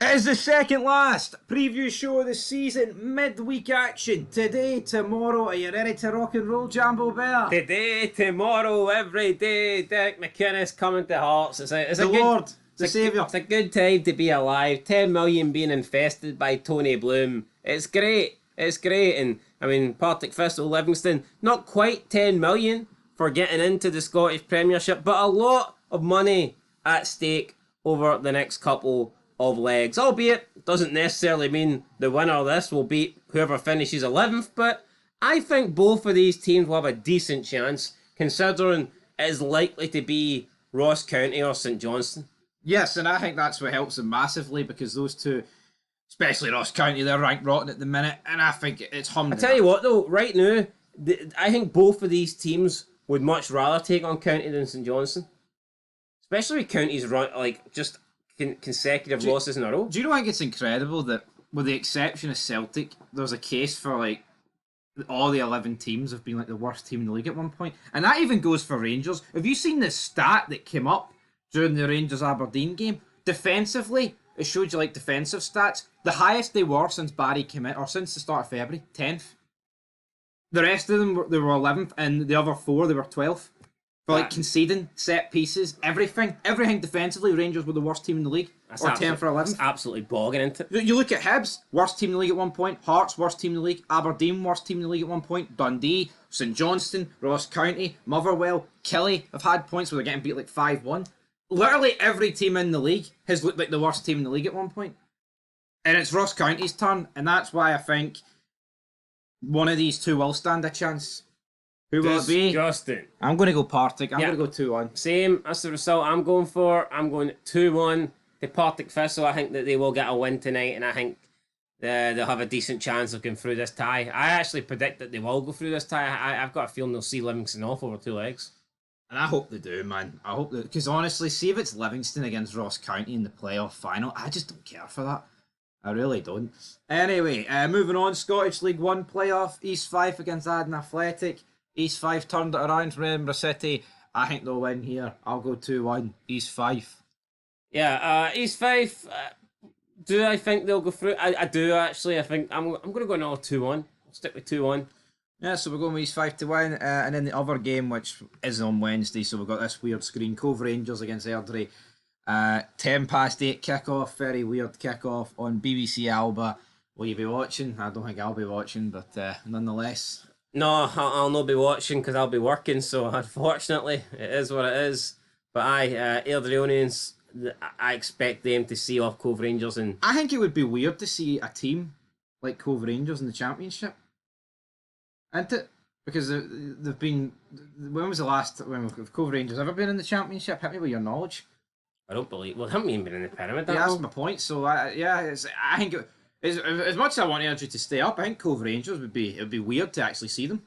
It is the second last preview show of the season, midweek action. Today, tomorrow, are you ready to rock and roll, Jambo Bear? Today, tomorrow, every day, Derek McInnes coming to Hearts. It's a the good, Lord, the Saviour. It's a good time to be alive. 10 million being infested by Tony Bloom. It's great. It's great. And, I mean, Partick Thistle, Livingston, not quite 10 million for getting into the Scottish Premiership, but a lot of money at stake over the next couple of legs, albeit doesn't necessarily mean the winner of this will beat whoever finishes 11th, but I think both of these teams will have a decent chance, considering it is likely to be Ross County or St Johnstone. Yes, and I think that's what helps them massively, because those two, especially Ross County, they're ranked rotten at the minute, and I think it's hummed. I tell you what though, right now, I think both of these teams would much rather take on County than St Johnstone. Especially with County's run, like, just consecutive losses in a row. Do you know, I think it's incredible that, with the exception of Celtic, there's a case for, like, all the 11 teams have been, like, the worst team in the league at one point. And that even goes for Rangers. Have you seen the stat that came up during the Rangers-Aberdeen game? Defensively, it showed you, like, defensive stats. The highest they were since Barry came in, or since the start of February, 10th. The rest of them, they were 11th, and the other four, they were 12th. For, like, conceding, set pieces, everything defensively, Rangers were the worst team in the league. Or 10th or 11th. That's absolutely bogging, isn't it? You look at Hibs, worst team in the league at one point. Hearts, worst team in the league. Aberdeen, worst team in the league at one point. Dundee, St Johnstone, Ross County, Motherwell, Killie have had points where they're getting beat like 5-1. Literally every team in the league has looked like the worst team in the league at one point. And it's Ross County's turn, and that's why I think one of these two will stand a chance. Who will it be? Disgusting. I'm going to go Partick. I'm going to go 2-1. Same. That's the result I'm going for. I'm going 2-1 to Partick Thistle. I think that they will get a win tonight, and I think they'll have a decent chance of going through this tie. I actually predict that they will go through this tie. I've got a feeling they'll see Livingston off over 2 legs. And I hope they do, man. I hope that, because honestly, see if it's Livingston against Ross County in the playoff final, I just don't care for that. I really don't. Anyway, moving on, Scottish League 1 playoff, East Fife against Aden Athletic. East Fife turned it around for Edinburgh City. I think they'll win here. I'll go 2-1, East Fife. Yeah, East Fife, do I think they'll go through? I do, actually. I think I'm going to go another 2-1. I'll stick with 2-1. Yeah, so we're going with East Fife to win. And then the other game, which is on Wednesday, so we've got this weird screen. Cove Rangers against Airdrie. 10 past 8 kickoff. Very weird kickoff on BBC Alba. Will you be watching? I don't think I'll be watching, but nonetheless... No, I'll not be watching because I'll be working, so unfortunately, it is what it is. But Airdrieonians, I expect them to see off Cove Rangers. And I think it would be weird to see a team like Cove Rangers in the Championship. Isn't it? Because they've been... When was the last... When have Cove Rangers ever been in the Championship? Hit me with your knowledge. I don't believe... Well, they haven't even been in the pyramid. Yeah, that's my point. So, I think... As much as I want Airdrie to stay up, I think Cove Rangers would be weird to actually see them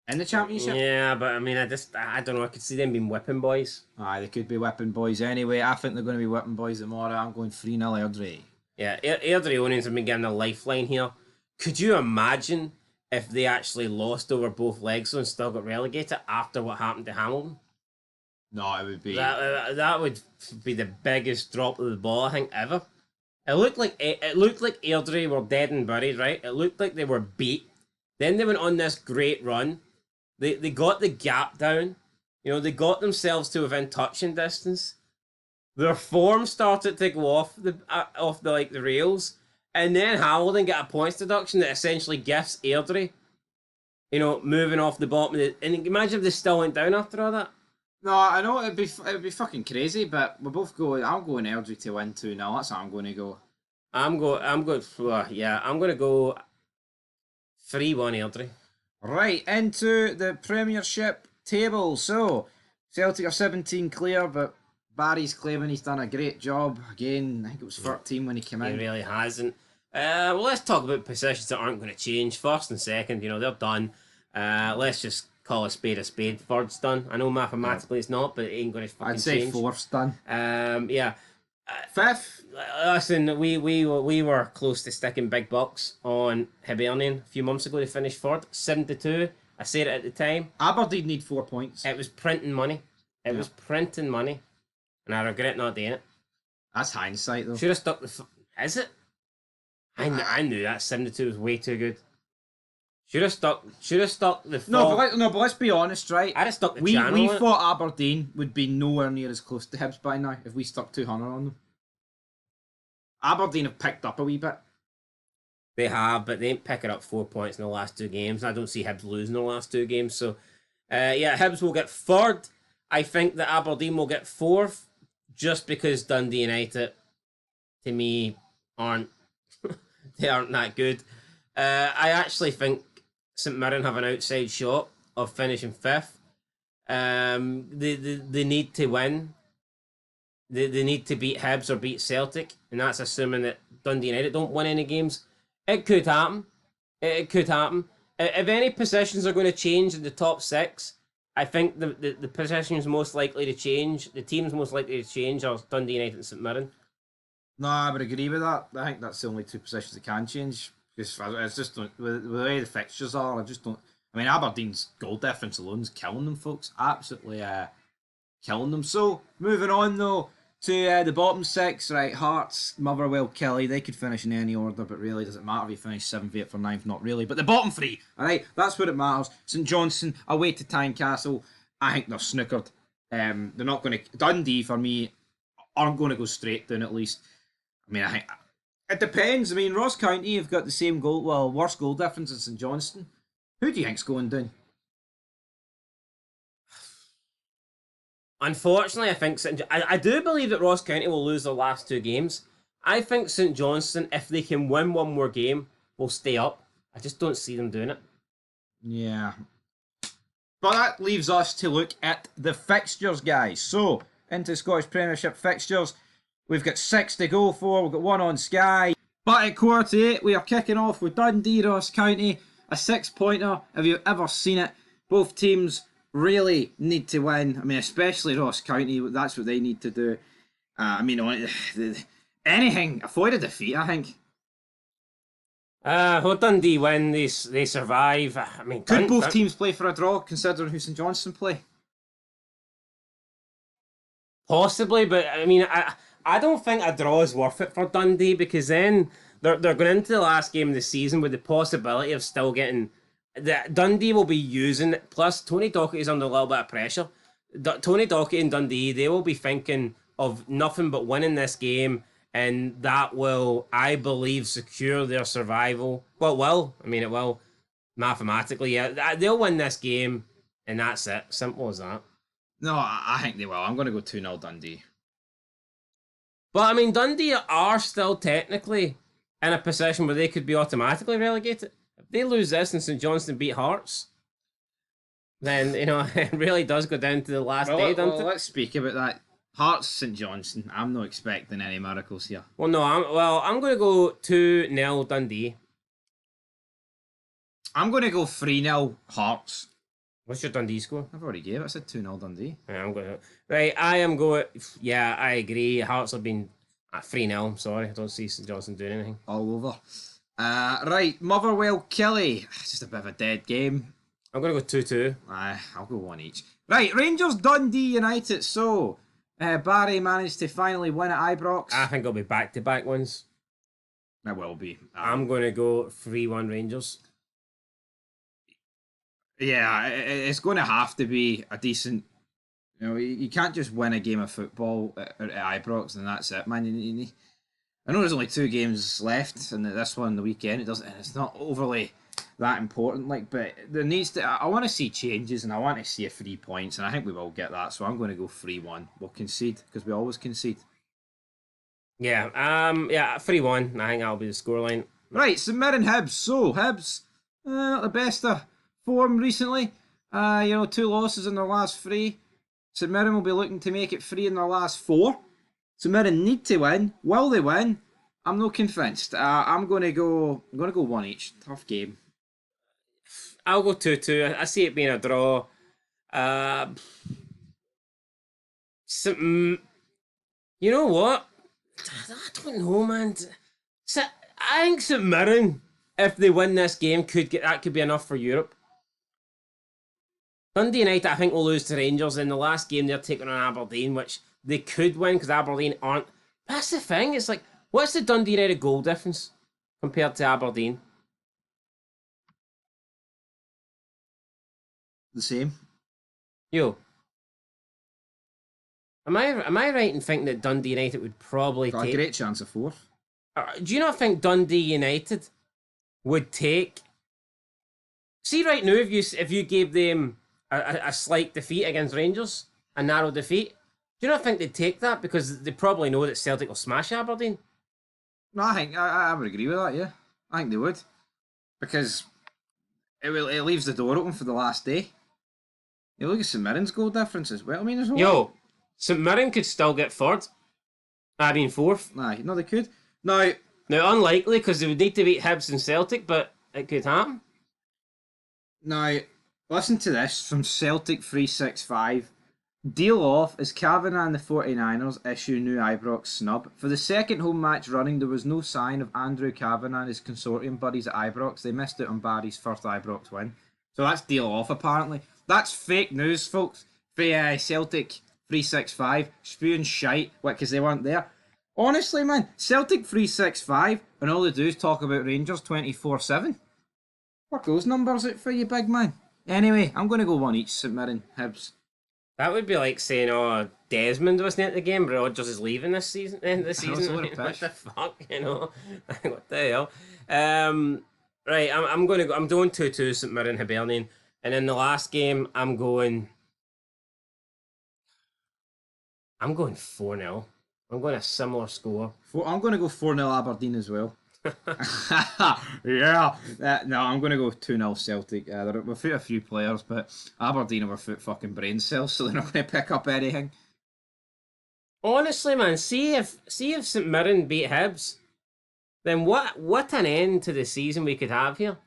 in the Championship. Yeah, but I mean, I don't know. I could see them being whipping boys. Aye, they could be whipping boys anyway. I think they're going to be whipping boys tomorrow. I'm going 3-0 Airdrie. Yeah, Airdrieonians have been given a lifeline here. Could you imagine if they actually lost over both legs and still got relegated after what happened to Hamilton? No, it would be... That would be the biggest drop of the ball, I think, ever. It looked like Airdrie were dead and buried, right? It looked like they were beat. Then they went on this great run. They got the gap down. You know, they got themselves to within touching distance. Their form started to go off the rails, and then Hamilton got a points deduction that essentially gifts Airdrie, you know, moving off the bottom. And imagine if they still went down after all that. No, I know it'd be fucking crazy, but we're both going. I'm going Airdrie to win 2-0. That's how I'm going to go. I'm going to go 3-1 Airdrie. Right, into the Premiership table. So, Celtic are 17 clear, but Barry's claiming he's done a great job. Again, I think it was 13 when he came in. He really hasn't. Well, let's talk about positions that aren't going to change. First and second, you know, they're done. Let's just call a spade a spade. Third's done. I know mathematically it's not, but it ain't going to fucking change. I'd say fourth's done. Yeah. Fifth? Listen, we were close to sticking big bucks on Hibernian a few months ago. They finished third, 7-2. I said it at the time. Aberdeen need 4 points. It was printing money. It was printing money. And I regret not doing it. That's hindsight, though. Should have stuck the. Is it? I knew that 72 was way too good. Should have stuck. The. But let's be honest, right? I'd have stuck the We channel on it. thought Aberdeen would be nowhere near as close to Hibs by now if we stuck 200 on them. Aberdeen have picked up a wee bit. They have, but they ain't picking up 4 points in the last two games. I don't see Hibs losing the last two games. So, yeah, Hibs will get third. I think that Aberdeen will get fourth, just because Dundee United, to me, aren't they aren't that good. I actually think St Mirren have an outside shot of finishing fifth. They need to win. They need to beat Hibs or beat Celtic, and that's assuming that Dundee United don't win any games. It could happen. It could happen. If any positions are going to change in the top six, I think the positions most likely to change, the teams most likely to change are Dundee United and St Mirren. No, I would agree with that. I think that's the only two positions that can change. Because it's just with the way the fixtures are, I just don't. I mean, Aberdeen's goal difference alone is killing them, folks. Absolutely killing them. So, moving on though to the bottom six, right? Hearts, Motherwell, Kelly. They could finish in any order, but really, does it matter if you finish 7th, 8th, or 9th? Not really. But the bottom three, all right, that's what it matters. St Johnstone away to Tynecastle. I think they're snookered. They're not going to. Dundee for me aren't going to go straight down at least. I mean, I think it depends. I mean, Ross County have got the same worst goal difference as St Johnstone. Who do you think's going down? Unfortunately, I think I do believe that Ross County will lose their last two games. I think St Johnstone, if they can win one more game, will stay up. I just don't see them doing it. Yeah. But that leaves us to look at the fixtures, guys. So, into Scottish Premiership fixtures. We've got 6 to go for. We've got 1 on Sky. But at 7:45, we are kicking off with Dundee, Ross County. A 6-pointer. Have you ever seen it? Both teams really need to win. I mean, especially Ross County. That's what they need to do. I mean, anything. Avoid a defeat, I think. Well, Dundee win. They survive. I mean, could both teams play for a draw, considering who St Johnstone play? Possibly, but I mean, I don't think a draw is worth it for Dundee, because then they're going into the last game of the season with the possibility of still getting. Dundee will be using, plus Tony Docherty is under a little bit of pressure. Tony Docherty and Dundee, they will be thinking of nothing but winning this game, and that will, I believe, secure their survival. Well, it will. I mean, it will mathematically. Yeah, they'll win this game, and that's it. Simple as that. No, I think they will. I'm going to go 2-0 Dundee. But, I mean, Dundee are still technically in a position where they could be automatically relegated. If they lose this and St Johnstone beat Hearts, then, you know, it really does go down to the last day, doesn't it? Let's speak about that. Hearts, St Johnstone. I'm not expecting any miracles here. Well, no, I'm going to go 2-0 Dundee. I'm going to go 3-0 Hearts. What's your Dundee score? I've already gave it. I said 2-0 Dundee. Yeah, I'm going to... Right, I am going... Yeah, I agree. Hearts have been at 3-0. Sorry, I don't see St Johnstone doing anything. All over. Right, Motherwell, Kelly. It's just a bit of a dead game. I'm going to go 2-2. I'll go 1 each. Right, Rangers, Dundee United. So, Barry managed to finally win at Ibrox. I think it'll be back-to-back wins. It will be. I'm going to go 3-1 Rangers. Yeah, it's going to have to be a decent. You know, you can't just win a game of football at Ibrox and that's it, man. I know there's only 2 games left, and this one the weekend. It's not overly that important, but there needs to. I want to see changes, and I want to see a 3 points, and I think we will get that. So I'm going to go 3-1. We'll concede because we always concede. Yeah, 3-1. I think that'll be the scoreline. Right, St Mirren Hibs. So Hibs, not the best of form recently. 2 losses in their last 3. St Mirren will be looking to make it 3 in their last 4. St Mirren need to win. Will they win? I'm not convinced. I'm going to go 1 each. Tough game. I'll go 2-2. I see it being a draw. You know what? I don't know, man. I think St Mirren, if they win this game, could be enough for Europe. Dundee United, I think, will lose to Rangers in the last game. They're taking on Aberdeen, which they could win because Aberdeen aren't That's the thing. It's like, what's the Dundee United goal difference compared to Aberdeen? The same. Yo, am I right in thinking that Dundee United would probably Got a take? great chance of fourth. Do you not think Dundee United would take? See, right now, if you gave them a slight defeat against Rangers, a narrow defeat, do you not think they'd take that because they probably know that Celtic will smash Aberdeen? No, I think I would agree with that. Yeah, I think they would, because it leaves the door open for the last day. You look at St Mirren's goal difference as well. I mean, there's a lot. Yo, St Mirren could still get third. I mean fourth. Nah, no, they could. Now, Unlikely because they would need to beat Hibs and Celtic, but it could happen. Now, listen to this from Celtic 365. Deal off as Kavanagh and the 49ers issue new Ibrox snub. For the second home match running, there was no sign of Andrew Kavanagh and his consortium buddies at Ibrox. They missed out on Barry's first Ibrox win. So that's deal off, apparently. That's fake news, folks. For Celtic 365, spewing shite because they weren't there. Honestly, man, Celtic 365, and all they do is talk about Rangers 24/7. Work those numbers out for you, big man. Anyway, I'm going to go one each, St Mirren, Hibs. That would be like saying, "Oh, Desmond wasn't at the game, but Rodgers is leaving this season." End of the That was season. a little What pish. the fuck, what the hell? Right, I'm going to go. I'm doing 2-2 St Mirren Hibernian, and in the last game, I'm going 4-0. I'm going a similar score. I'm going to go 4-0 Aberdeen as well. Yeah. No, I'm going to go 2-0 Celtic. We're without a few players, but Aberdeen are without fucking brain cells, so they're not going to pick up anything. Honestly, man, see if St Mirren beat Hibs, then what an end to the season we could have here.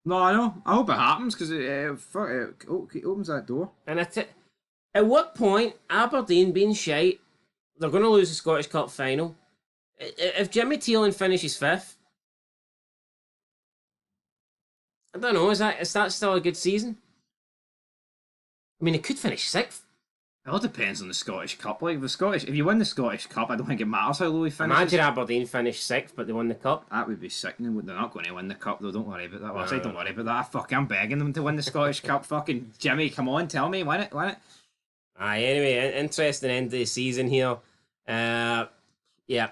No, I know. I hope it happens because it opens that door. And at what point, Aberdeen being shite, they're going to lose the Scottish Cup final. If Jimmy Teelan finishes fifth, I don't know, is that still a good season? I mean, it could finish sixth. It all depends on the Scottish Cup. Like if you win the Scottish Cup, I don't think it matters how low we finish. Imagine Aberdeen finish sixth, but they won the cup. That would be sickening. They're not going to win the cup, though. Don't worry about that. Well, I say don't worry about that. I'm begging them to win the Scottish Cup. Fucking Jimmy, come on, tell me, win it. Aye, anyway, interesting end of the season here. Yeah.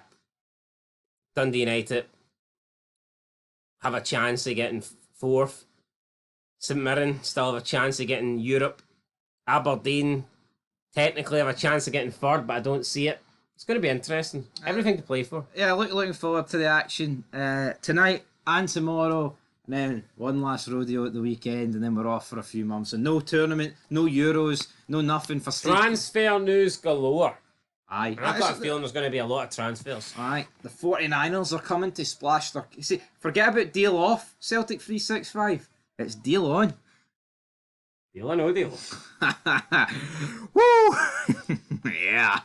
Dundee United have a chance of getting fourth. St Mirren still have a chance of getting Europe. Aberdeen technically have a chance of getting third, but I don't see it. It's going to be interesting. Everything to play for. Yeah, looking forward to the action tonight and tomorrow. And then one last rodeo at the weekend, and then we're off for a few months. And no tournament, no Euros, no nothing for Transfer news galore. Aye. I've got a feeling there's going to be a lot of transfers. Aye. The 49ers are coming to splash their... See, forget about deal off, Celtic 365. It's deal on. Deal or no deal? Woo! Yeah.